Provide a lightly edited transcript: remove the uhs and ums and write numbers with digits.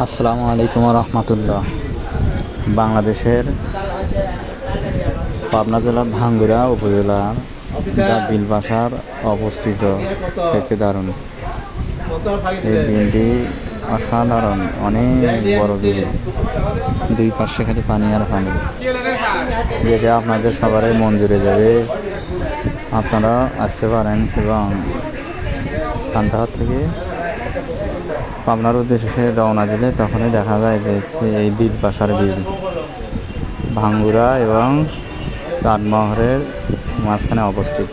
আসসালামু আলাইকুম রহমতুল্লাহ। বাংলাদেশের পাবনা জেলার ভাঙ্গুড়া উপজেলার দিল বাসার অবস্থিত একটি দারুণ এই বিলটি অসাধারণ, অনেক বড় বিল, দুই পাশে খালি পানি আর পানি, যেটা আপনাদের সবারই মন জুড়ে যাবে। আপনারা আসতে পারেন এবং সান্তাহার থেকে পাবনার উদ্দেশ্যে রওনা দিলে তখনই দেখা যায় যে এই দিল বাসার বিল ভাঙ্গুড়া এবং চাটমোহরের মাঝখানে অবস্থিত।